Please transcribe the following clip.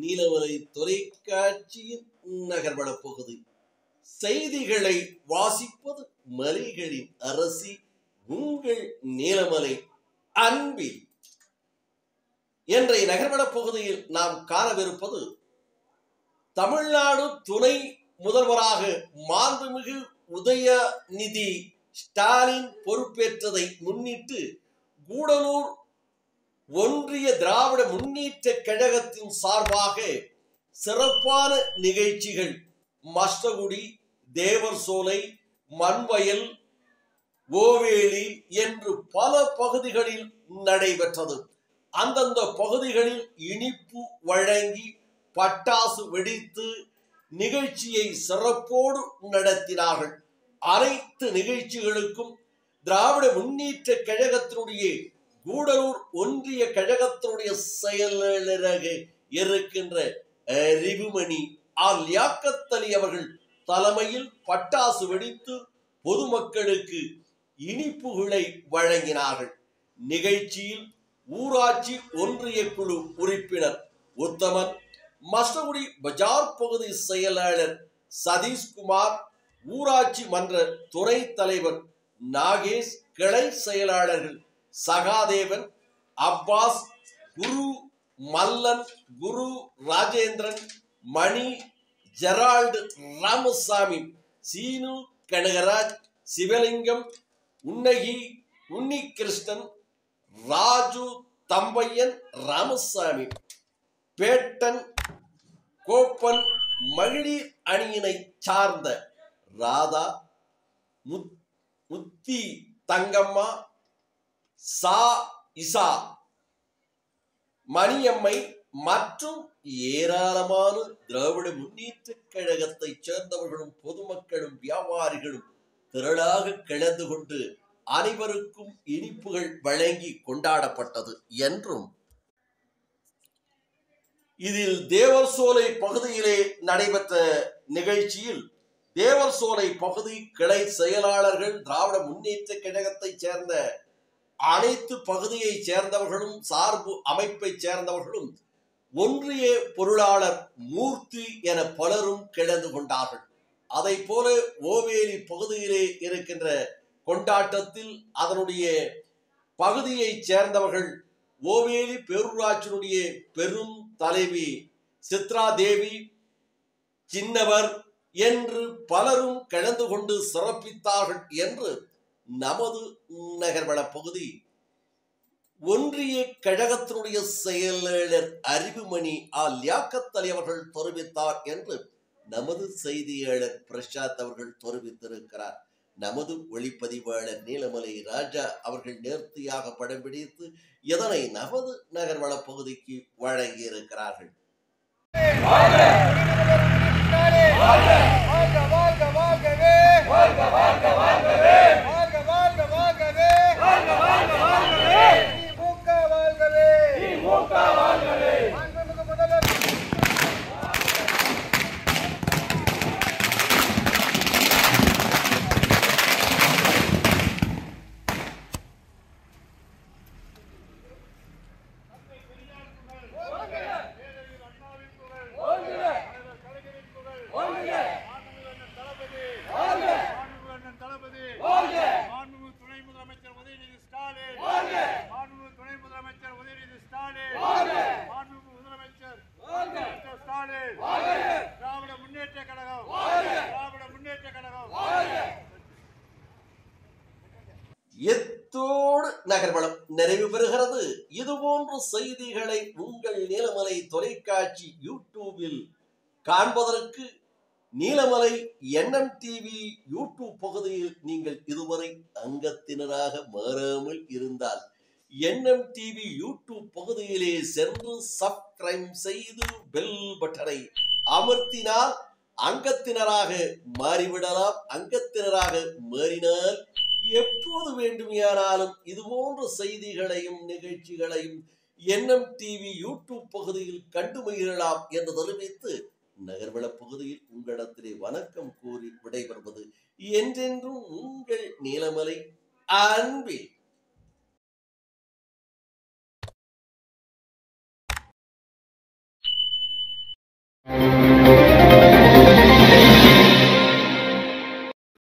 நீலமலை தொலைக்காட்சியின் நகர்வள பகுதி செய்திகளை வாசிப்பது மலைகளின் அரசி உங்கள் நீலமலை அன்பில். இன்றைய நகர்வள பகுதியில் நாம் காணவிருப்பது தமிழ்நாடு துணை முதல்வராக மாண்புமிகு உதயநிதி ஸ்டாலின் பொறுப்பேற்றதை முன்னிட்டு கூடலூர் ஒன்றிய திராவிட முன்னேற்ற கழகத்தின் சார்பாக சிறப்பான நிகழ்ச்சிகள் மஸ்டகுடி, தேவர் சோலை, மண்வயல், ஓவேலி என்று பல பகுதிகளில் நடைபெற்றது. அந்தந்த பகுதிகளில் இனிப்பு வழங்கி பட்டாசு வெடித்து நிகழ்ச்சியை சிறப்போடு நடத்தினார்கள். அனைத்து நிகழ்ச்சிகளுக்கும் திராவிட முன்னேற்ற கழகத்தினுடைய கூடலூர் ஒன்றிய கழகத்தினுடைய செயலாளராக இருக்கின்ற ரிபுமணி லியாக்கத் அலி அவர்கள் தலைமையில் பட்டாசு வெடித்து பொதுமக்களுக்கு இனிப்புகளை வழங்கினார்கள். நிகழ்ச்சியில் ஊராட்சி ஒன்றிய குழு உறுப்பினர் உத்தமன், மஸ்டகுடி பஜார் பகுதி செயலாளர் சதீஷ்குமார், ஊராட்சி மன்ற துணைத் தலைவர் நாகேஷ், கிளை செயலாளர்கள் சகாதேவன், அப்பாஸ், குரு மல்லன், குரு ராஜேந்திரன், மணி, ஜெரால்டு, ராமசாமி, சீனு, கனகராஜ், சிவலிங்கம், உன்னகி, உன்னிகிருஷ்ணன், ராஜு, தம்பையன், ராமசாமி, பேட்டன், கோப்பன், மகளிர் அணியினை சார்ந்த ராதா, முத்தி தங்கம்மா, சா இசா, மணியம்மை மற்றும் ஏராளமான திராவிட முன்னேற்ற கழகத்தை சேர்ந்தவர்களும் பொதுமக்களும் வியாபாரிகளும் திரளாக கலந்து கொண்டு அனைவருக்கும் இனிப்புகள் வழங்கி கொண்டாடப்பட்டது என்றும், இதில் தேவர் சோலை பகுதியிலே நடைபெற்ற நிகழ்ச்சியில் தேவர் சோலை பகுதி கிளை செயலாளர்கள், திராவிட முன்னேற்ற கழகத்தை சேர்ந்த அனைத்து பகுதியை சேர்ந்தவர்களும், சார்பு அமைப்பை சேர்ந்தவர்களும், ஒன்றிய பொருளாளர் மூர்த்தி என பலரும் கலந்து கொண்டார்கள். அதை போல ஓவேலி பகுதியிலே இருக்கின்ற கொண்டாட்டத்தில் அதனுடைய பகுதியை சேர்ந்தவர்கள் ஓவேலி பேரூராட்சியினுடைய பெரும் தலைவி சித்ரா தேவி, சின்னவர் என்று பலரும் கலந்து கொண்டு சிறப்பித்தார்கள் என்று நமது நகர்வள பகுதி ஒன்றிய கழகத்தினுடைய செயலாளர் அறிவுமணி லியாக்கத் அலி அவர்கள் தெரிவித்தார் என்று நமது செய்தியாளர் பிரசாத் அவர்கள் தெரிவித்திருக்கிறார். நமது ஒளிப்பதிவாளர் நீலமலை ராஜா அவர்கள் நேர்த்தியாக படம் பிடித்து இதனை நமது நகர்வள பகுதிக்கு வழங்கி இருக்கிறார்கள். எத்தோடு நகர்வளம் நிறைவு பெறுகிறது. இதுபோன்ற செய்திகளை உங்கள் நீலமலை தொலைக்காட்சி யூடியூபில் காண்பதற்கு நீலமலை NMTV யூடியூப் பகுதியில் நீங்கள் இதுவரை அங்கத்தினராக மாறாமல் இருந்தால் NMTV யூடியூப் பகுதியிலே சென்று சப்ஸ்கிரைப் செய்து பெல் பட்டனை அமர்த்தினால் அங்கத்தினராக மாறிவிடலாம். அங்கத்தினராக மாறினால் எப்போது வேண்டுமானாலும் இதுபோன்ற செய்திகளையும் நிகழ்ச்சிகளையும் NMTV யூடியூப் பகுதியில் கண்டு மகிழலாம் என்று தெரிவித்து நகர்வள பகுதியில் உங்களிடத்திலே வணக்கம் கூறி விடைபெறுவது என்றென்றும் உங்கள் நீலமலை அன்பில்.